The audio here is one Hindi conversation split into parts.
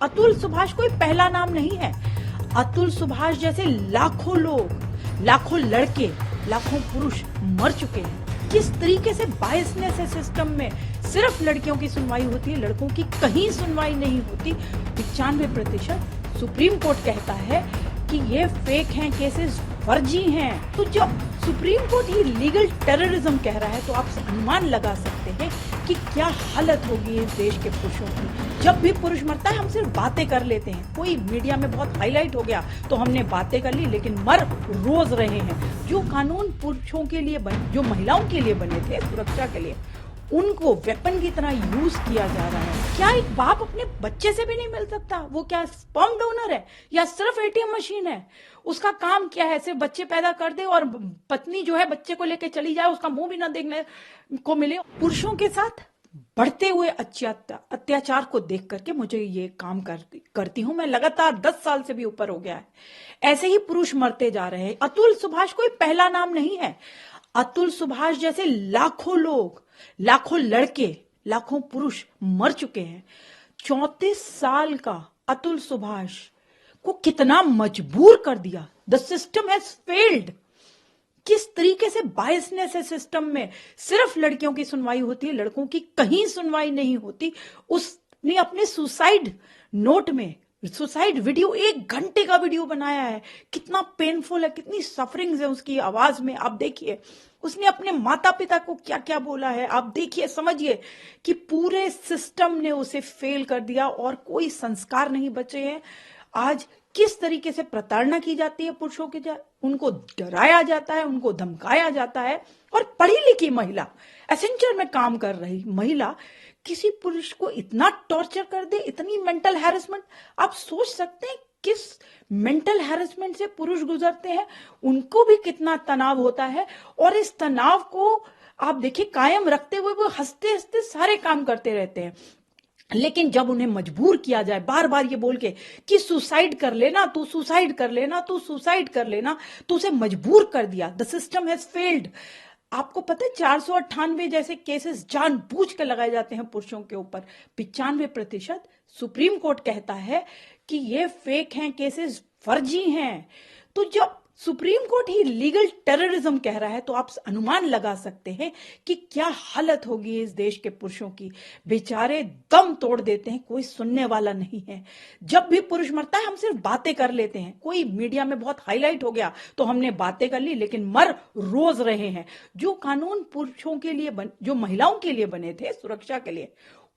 अतुल सुभाष कोई पहला नाम नहीं है। अतुल सुभाष जैसे लाखों लोग, लाखों लड़के, लाखों पुरुष मर चुके हैं। किस तरीके से बायसनेस है सिस्टम में। सिर्फ लड़कियों की सुनवाई होती है, लड़कों की कहीं सुनवाई नहीं होती। 95% सुप्रीम कोर्ट कहता है कि ये फेक हैं केसेस, फर्जी हैं। तो जब सुप्रीम कोर्ट ही लीगल टेररिज्म कह रहा है तो आप अनुमान लगा सकते हैं कि क्या हालत होगी इस देश के पुरुषों की। जब भी पुरुष मरता है हम सिर्फ बातें कर लेते हैं, कोई मीडिया में बहुत हाईलाइट हो गया तो हमने बातें कर ली, लेकिन मर रोज रहे हैं। जो कानून पुरुषों के लिए जो महिलाओं के लिए बने थे सुरक्षा के लिए, उनको वेपन की तरह यूज किया जा रहा है। क्या एक बाप अपने बच्चे से भी नहीं मिल सकता? वो क्या स्पर्म डोनर है या सिर्फ एटीएम मशीन है? उसका काम क्या है? सिर्फ बच्चे पैदा कर दे और पत्नी जो है बच्चे को लेके चली जाए, उसका मुंह भी ना देखने को मिले। पुरुषों के साथ बढ़ते हुए अत्याचार को देख करके मुझे ये काम करती हूँ मैं। लगातार 10 साल से भी ऊपर हो गया है, ऐसे ही पुरुष मरते जा रहे हैं। अतुल सुभाष कोई पहला नाम नहीं है। अतुल सुभाष जैसे लाखों लोग, लाखों लड़के, लाखों पुरुष मर चुके हैं। 34 साल का अतुल सुभाष को कितना मजबूर कर दिया। The system has failed. किस तरीके से बायसनेस है सिस्टम में। सिर्फ लड़कियों की सुनवाई होती है, लड़कों की कहीं सुनवाई नहीं होती। उसने अपने सुसाइड नोट में सुसाइड वीडियो, 1 घंटे का वीडियो बनाया है। कितना पेनफुल है, कितनी सफरिंग्स है उसकी आवाज में। आप देखिए उसने अपने माता पिता को क्या क्या बोला है। आप देखिए, समझिए कि पूरे सिस्टम ने उसे फेल कर दिया और कोई संस्कार नहीं बचे हैं। आज किस तरीके से प्रताड़ना की जाती है पुरुषों के, उनको डराया जाता है, उनको धमकाया जाता है। और पढ़ी लिखी महिला, एसेंचर में काम कर रही महिला किसी पुरुष को इतना टॉर्चर कर दे, इतनी मेंटल हैरेसमेंट। आप सोच सकते हैं किस मेंटल हैरेसमेंट से पुरुष गुजरते हैं, उनको भी कितना तनाव होता है। और इस तनाव को आप देखिए कायम रखते हुए वो हंसते हंसते सारे काम करते रहते हैं। लेकिन जब उन्हें मजबूर किया जाए बार बार ये बोल के कि सुसाइड कर लेना, तू सुसाइड कर लेना, तू सुसाइड कर लेना, तो उसे मजबूर कर दिया। The system has failed. आपको पता है 498 जैसे केसेस जानबूझ के लगाए जाते हैं पुरुषों के ऊपर। 95% सुप्रीम कोर्ट कहता है कि ये फेक हैं केसेस, फर्जी हैं। तो जब सुप्रीम कोर्ट ही लीगल टेररिज्म कह रहा है तो आप अनुमान लगा सकते हैं कि क्या हालत होगी इस देश के पुरुषों की। बेचारे दम तोड़ देते हैं, कोई सुनने वाला नहीं है। जब भी पुरुष मरता है हम सिर्फ बातें कर लेते हैं, कोई मीडिया में बहुत हाईलाइट हो गया तो हमने बातें कर ली, लेकिन मर रोज रहे हैं। जो कानून पुरुषों के लिए जो महिलाओं के लिए बने थे सुरक्षा के लिए,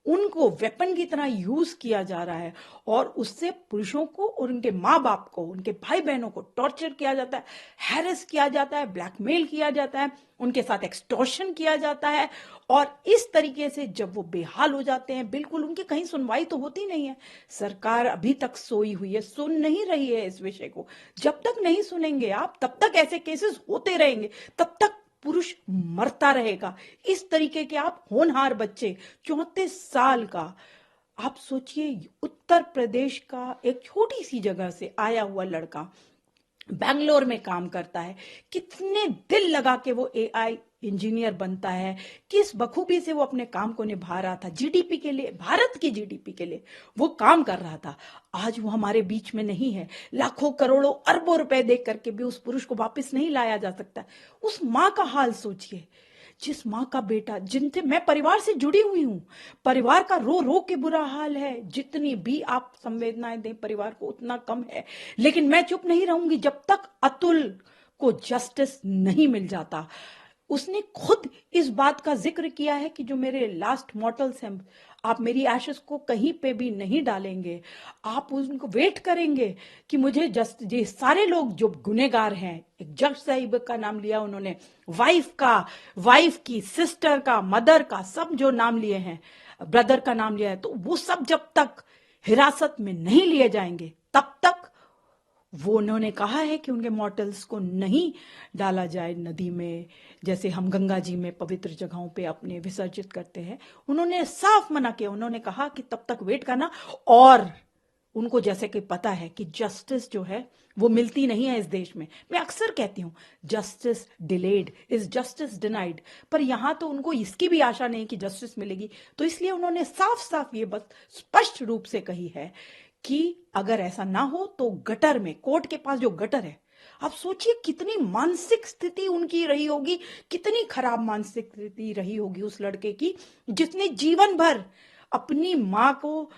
उनको वेपन की तरह यूज किया जा रहा है। और उससे पुरुषों को और उनके माँ बाप को, उनके भाई बहनों को टॉर्चर किया जाता है, हैरेस किया जाता है, ब्लैकमेल किया जाता है, उनके साथ एक्सटॉर्शन किया जाता है। और इस तरीके से जब वो बेहाल हो जाते हैं, बिल्कुल उनकी कहीं सुनवाई तो होती नहीं है। सरकार अभी तक सोई हुई है, सुन नहीं रही है इस विषय को। जब तक नहीं सुनेंगे आप, तब तक ऐसे केसेस होते रहेंगे, तब तक पुरुष मरता रहेगा। इस तरीके के आप होनहार बच्चे, 34 साल का, आप सोचिए उत्तर प्रदेश का एक छोटी सी जगह से आया हुआ लड़का बैंगलोर में काम करता है। कितने दिल लगा के वो एआई इंजीनियर बनता है, किस बखूबी से वो अपने काम को निभा रहा था। जीडीपी के लिए, भारत की जीडीपी के लिए वो काम कर रहा था। आज वो हमारे बीच में नहीं है। लाखों करोड़ों अरबों रुपए देख करके भी उस पुरुष को वापस नहीं लाया जा सकता। उस माँ का हाल सोचिए, जिस माँ का बेटा, जिनसे मैं परिवार से जुड़ी हुई हूं, परिवार का रो रो के बुरा हाल है। जितनी भी आप संवेदनाएं दें परिवार को उतना कम है। लेकिन मैं चुप नहीं रहूंगी जब तक अतुल को जस्टिस नहीं मिल जाता। उसने खुद इस बात का जिक्र किया है कि जो मेरे लास्ट मॉर्टल्स हैं, आप मेरी एशेस को कहीं पे भी नहीं डालेंगे, आप उनको वेट करेंगे कि मुझे जस्ट, ये सारे लोग जो गुनेगार हैं, एक जज साहिब का नाम लिया उन्होंने, वाइफ की, सिस्टर का, मदर का, सब जो नाम लिए हैं, ब्रदर का नाम लिया है, तो वो सब जब तक हिरासत में नहीं लिए जाएंगे तब तक वो, उन्होंने कहा है कि उनके मॉर्टल्स को नहीं डाला जाए नदी में, जैसे हम गंगा जी में पवित्र जगहों पे अपने विसर्जित करते हैं। उन्होंने साफ मना किया। उन्होंने कहा कि तब तक वेट करना। और उनको जैसे कि पता है कि जस्टिस जो है वो मिलती नहीं है इस देश में। मैं अक्सर कहती हूँ justice delayed is justice denied, पर यहां तो उनको इसकी भी आशा नहीं कि जस्टिस मिलेगी। तो इसलिए उन्होंने साफ साफ ये बात स्पष्ट रूप से कही है कि अगर ऐसा ना हो तो गटर में, कोर्ट के पास जो गटर है, आप सोचिए कितनी मानसिक स्थिति उनकी रही होगी, कितनी खराब मानसिक स्थिति रही होगी उस लड़के की, जिसने जीवन भर अपनी माँ को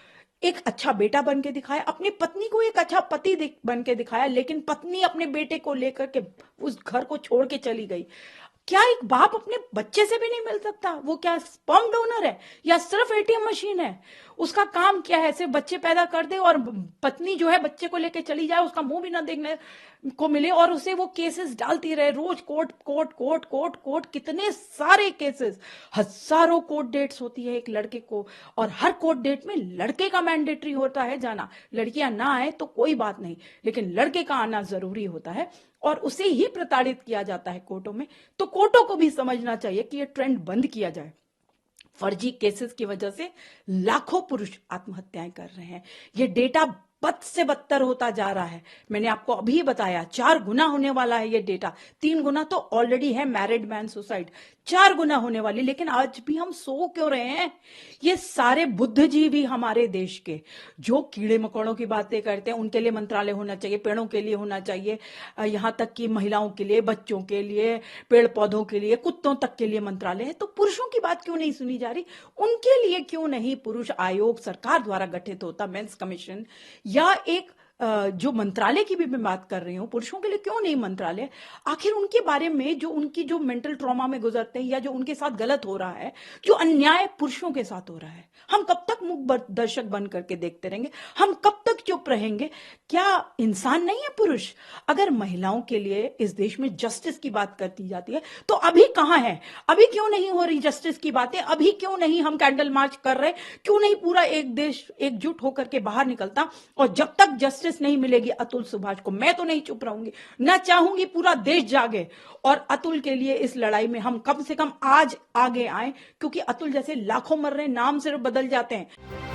एक अच्छा बेटा बन के दिखाया, अपनी पत्नी को एक अच्छा पति बन के दिखाया, लेकिन पत्नी अपने बेटे को लेकर के उस घर को छोड़ के चली गई। क्या एक बाप अपने बच्चे से भी नहीं मिल सकता? वो क्या स्पर्म डोनर है या सिर्फ एटीएम मशीन है? उसका काम क्या है? सिर्फ बच्चे पैदा कर दे और पत्नी जो है बच्चे को लेके चली जाए, उसका मुंह भी ना देखने को मिले, और उसे वो केसेस डालती रहे रोज, court court court court court, कितने सारे केसेस, हजारों कोर्ट डेट्स होती है एक लड़के को, और हर कोर्ट डेट में लड़के का मैंडेटरी होता है जाना। लड़कियां ना आए तो कोई बात नहीं, लेकिन लड़के का आना जरूरी होता है, और उसे ही प्रताड़ित किया जाता है कोर्टों में। तो कोर्टों को भी समझना चाहिए कि ये ट्रेंड बंद किया जाए। फर्जी केसेस की वजह से लाखों पुरुष आत्महत्याएं कर रहे हैं। ये डेटा बद से बदतर होता जा रहा है। मैंने आपको अभी बताया 4 गुना होने वाला है ये डेटा। 3 गुना तो ऑलरेडी है मैरिड मैन सुसाइड, 4 गुना होने वाली। लेकिन आज भी हम सो क्यों रहे हैं? ये सारे बुद्धिजीवी हमारे देश के जो कीड़े मकोड़ों की बातें करते हैं, उनके लिए मंत्रालय होना चाहिए, पेड़ों के लिए होना चाहिए, यहाँ तक कि महिलाओं के लिए, बच्चों के लिए, पेड़ पौधों के लिए, कुत्तों तक के लिए मंत्रालय है। तो पुरुषों की बात क्यों नहीं सुनी जा रही? उनके लिए क्यों नहीं पुरुष आयोग सरकार द्वारा गठित होता, मेंस कमीशन, या एक जो मंत्रालय की भी मैं बात कर रही हूं, पुरुषों के लिए क्यों नहीं मंत्रालय? आखिर उनके बारे में जो उनकी जो मेंटल ट्रॉमा में गुजरते हैं, या जो उनके साथ गलत हो रहा है, जो अन्याय पुरुषों के साथ हो रहा है, हम कब तक मूक दर्शक बन करके देखते रहेंगे? हम कब तक चुप रहेंगे? क्या इंसान नहीं है पुरुष? अगर महिलाओं के लिए इस देश में जस्टिस की बात करती जाती है, तो अभी कहां है? अभी क्यों नहीं हो रही जस्टिस की बातें? अभी क्यों नहीं हम कैंडल मार्च कर रहे? क्यों नहीं पूरा एक देश एकजुट होकर के बाहर निकलता? और जब तक जस्टिस नहीं मिलेगी अतुल सुभाष को, मैं तो नहीं चुप रहूंगी, ना चाहूंगी पूरा देश जागे और अतुल के लिए इस लड़ाई में हम कम से कम आज आगे आए, क्योंकि अतुल जैसे लाखों मर रहे, नाम सिर्फ बदल जाते हैं।